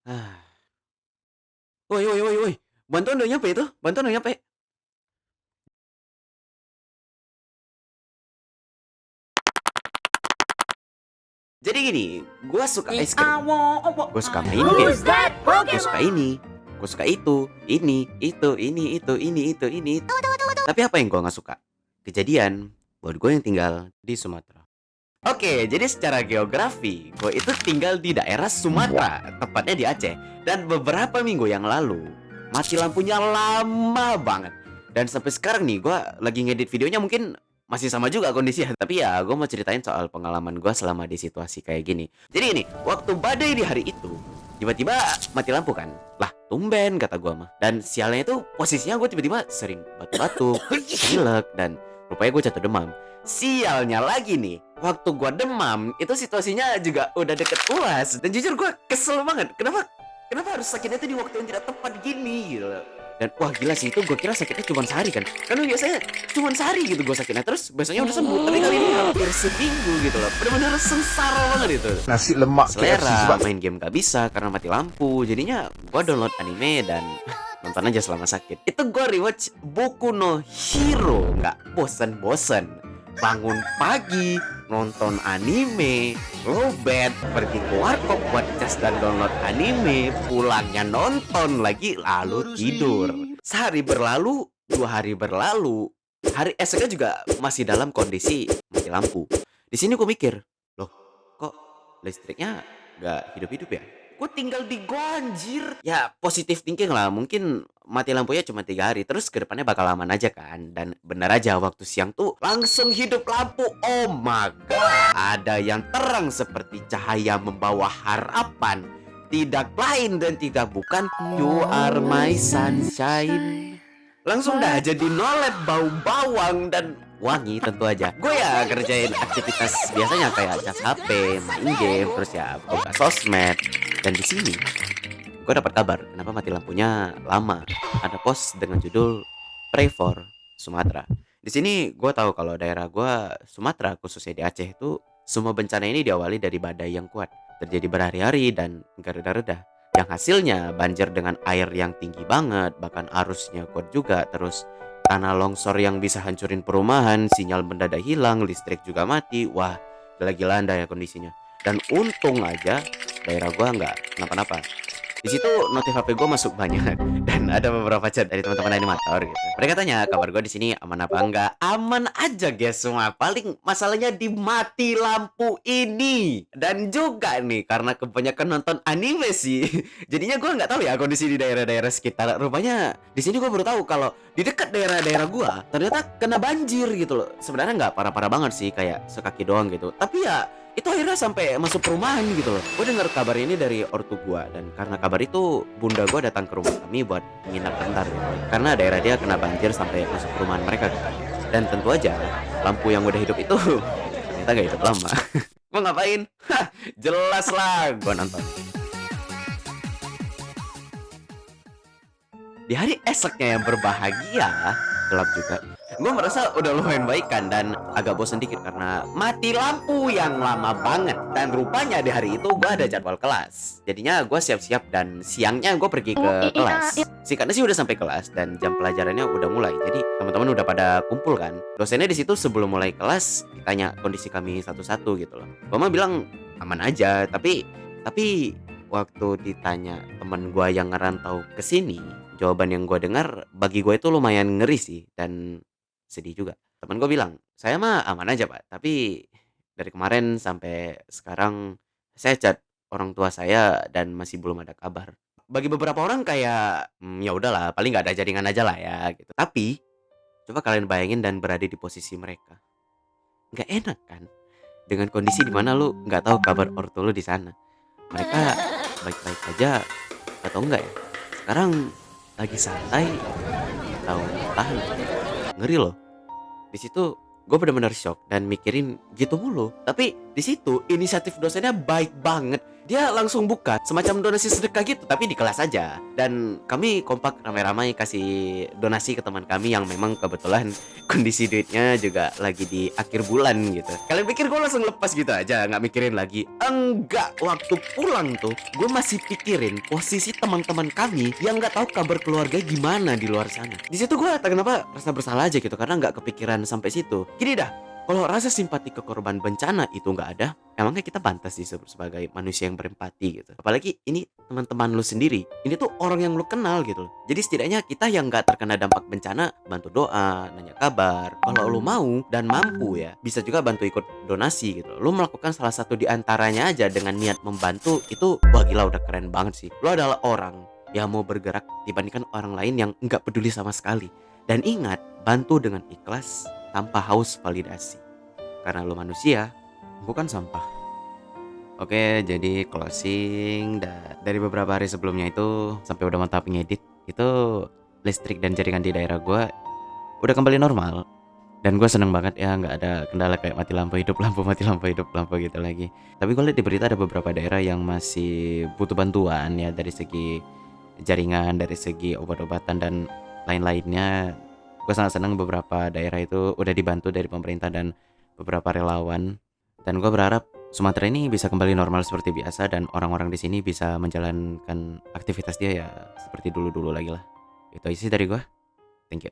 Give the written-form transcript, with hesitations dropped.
Ah. Woi woi woi woi, bantuan udah nyampe itu, bantuan udah nyampe. Jadi gini, gua suka es krim, gua suka main game, Who's that gua suka Pokemon? ini, gua suka itu, ini itu. Tapi apa yang gua nggak suka? Kejadian buat gue yang tinggal di Sumatera. Oke, jadi secara geografi, gue itu tinggal di daerah Sumatera, tepatnya di Aceh. Dan beberapa minggu yang lalu, mati lampunya lama banget. Dan sampai sekarang nih, gue lagi ngedit videonya mungkin masih sama juga kondisinya. Tapi ya, gue mau ceritain soal pengalaman gue selama di situasi kayak gini. Jadi ini, waktu badai di hari itu, tiba-tiba mati lampu kan. Lah, tumben kata gue mah. Dan sialnya itu posisinya gue tiba-tiba sering batuk-batuk, pilek, dan rupanya gue jatuh demam. Sialnya lagi nih, waktu gua demam, itu situasinya juga udah deket UAS. Dan jujur gua kesel banget. Kenapa harus sakitnya itu di waktu yang tidak tepat gini gitu loh. Dan wah gila sih itu gua kira sakitnya cuma sehari kan. Karena biasanya cuma sehari gitu gua sakitnya. Terus besoknya udah sembuh. Tapi kali ini hampir seminggu gitu loh. Bener-bener sengsara banget itu. Nasi lemak KFC Selera, sebab main game gak bisa karena mati lampu. Jadinya gua download anime dan nonton aja selama sakit. Itu gua rewatch Boku no Hero. Nggak bosen-bosen. Bangun pagi, nonton anime, lowbat, pergi ke warkop buat cas dan download anime, pulangnya nonton lagi, lalu tidur. Sehari berlalu, 2 hari berlalu, hari esoknya juga masih dalam kondisi mati lampu. Di sini gue mikir, loh kok listriknya nggak hidup-hidup ya? Gue tinggal di gua anjir. Ya positif thinking lah. Mungkin mati lampunya cuma 3 hari. Terus ke depannya bakal aman aja kan. Dan bener aja waktu siang tuh langsung hidup lampu. Oh my god. Ada yang terang seperti cahaya membawa harapan. Tidak lain dan tidak bukan You Are My Sunshine. Langsung dah jadi nolep bau bawang dan wangi tentu aja. Gue ya kerjain aktivitas biasanya kayak cas HP, main game, terus ya buka sosmed. Dan di sini gue dapat kabar kenapa mati lampunya lama. Ada post dengan judul Pray for Sumatera. Di sini gue tahu kalau daerah gue Sumatera khususnya di Aceh itu semua bencana ini diawali dari badai yang kuat. Terjadi berhari-hari dan gak reda-reda. Yang hasilnya banjir dengan air yang tinggi banget, bahkan arusnya kuat juga. Terus tanah longsor yang bisa hancurin perumahan, sinyal mendadak hilang, listrik juga mati. Wah, gila-gilaan dah ya kondisinya. Dan untung aja daerah gua nggak kenapa-napa. Di situ notif HP gue masuk banyak dan ada beberapa chat dari teman-teman animator gitu. Mereka tanya kabar gue di sini aman apa enggak? Aman aja guys semua. Paling masalahnya di mati lampu ini. Dan juga nih karena kebanyakan nonton anime sih. Jadinya gue nggak tahu ya kondisi di daerah-daerah sekitar. Rupanya di sini gue baru tahu kalau di dekat daerah-daerah gue ternyata kena banjir gitu loh. Sebenarnya nggak parah-parah banget sih kayak sekaki doang gitu. Tapi ya itu akhirnya sampai masuk perumahan gitu loh. Gue dengar kabar ini dari ortu gue dan karena kabar itu bunda gue datang ke rumah kami buat nginap bentar gitu. Karena daerah dia kena banjir sampai masuk perumahan mereka gitu. Dan tentu aja lampu yang udah hidup itu ternyata gak hidup lama. Mau ngapain? Hah, jelas lah gue nonton. Di hari esoknya yang berbahagia, gelap juga. Gue merasa udah lumayan baik kan dan agak bosan dikit karena mati lampu yang lama banget. Dan rupanya di hari itu gue ada jadwal kelas. Jadinya gue siap-siap dan siangnya gue pergi ke kelas. Singkatnya sih udah sampai kelas dan jam pelajarannya udah mulai. Jadi teman-teman udah pada kumpul kan. Dosennya di situ sebelum mulai kelas ditanya kondisi kami satu-satu gitu loh. Gue mah bilang aman aja, tapi waktu ditanya teman gue yang ngerantau ke sini, jawaban yang gue dengar bagi gue itu lumayan ngeri sih dan sedih juga. Temen gue bilang, "Saya mah aman aja, Pak, tapi dari kemarin sampai sekarang saya chat orang tua saya dan masih belum ada kabar." Bagi beberapa orang kayak, ya udahlah, paling nggak ada jaringan aja lah ya gitu. Tapi coba kalian bayangin dan berada di posisi mereka. Nggak enak kan? Dengan kondisi di mana lu nggak tahu kabar ortu lu di sana. Mereka baik-baik aja atau enggak ya? Sekarang lagi santai atau tahan? Ngeri loh. Di situ gue benar-benar shock dan mikirin gitu mulu. Tapi di situ inisiatif dosennya baik banget. Dia langsung buka semacam donasi sedekah gitu, tapi di kelas aja. Dan kami kompak ramai-ramai kasih donasi ke teman kami yang memang kebetulan kondisi duitnya juga lagi di akhir bulan gitu. Kalian pikir gue langsung lepas gitu aja, nggak mikirin lagi? Enggak, waktu pulang tuh gue masih pikirin posisi teman-teman kami yang nggak tahu kabar keluarga gimana di luar sana. Di situ gue tak kenapa rasa bersalah aja gitu, karena nggak kepikiran sampai situ. Gini dah, kalau rasa simpati ke korban bencana itu nggak ada, emangnya kita pantas sih sebagai manusia yang berempati gitu. Apalagi ini teman-teman lu sendiri, ini tuh orang yang lu kenal gitu loh. Jadi setidaknya kita yang nggak terkena dampak bencana, bantu doa, nanya kabar. Kalau lu mau dan mampu ya, bisa juga bantu ikut donasi gitu. Lu melakukan salah satu di antaranya aja dengan niat membantu, itu wah gila, udah keren banget sih. Lu adalah orang yang mau bergerak dibandingkan orang lain yang nggak peduli sama sekali. Dan ingat, bantu dengan ikhlas tanpa haus validasi. Karena lu manusia, bukan sampah. Oke, jadi closing dari beberapa hari sebelumnya itu sampai udah mantap ngedit, itu listrik dan jaringan di daerah gua udah kembali normal. Dan gue seneng banget ya, nggak ada kendala kayak mati lampu hidup lampu mati lampu hidup lampu gitu lagi. Tapi gue lihat di berita ada beberapa daerah yang masih butuh bantuan ya, dari segi jaringan, dari segi obat-obatan dan lain-lainnya. Gue sangat senang beberapa daerah itu udah dibantu dari pemerintah dan beberapa relawan. Dan gue berharap Sumatera ini bisa kembali normal seperti biasa dan orang-orang di sini bisa menjalankan aktivitas dia ya seperti dulu-dulu lagi lah. Itu aja sih dari gue.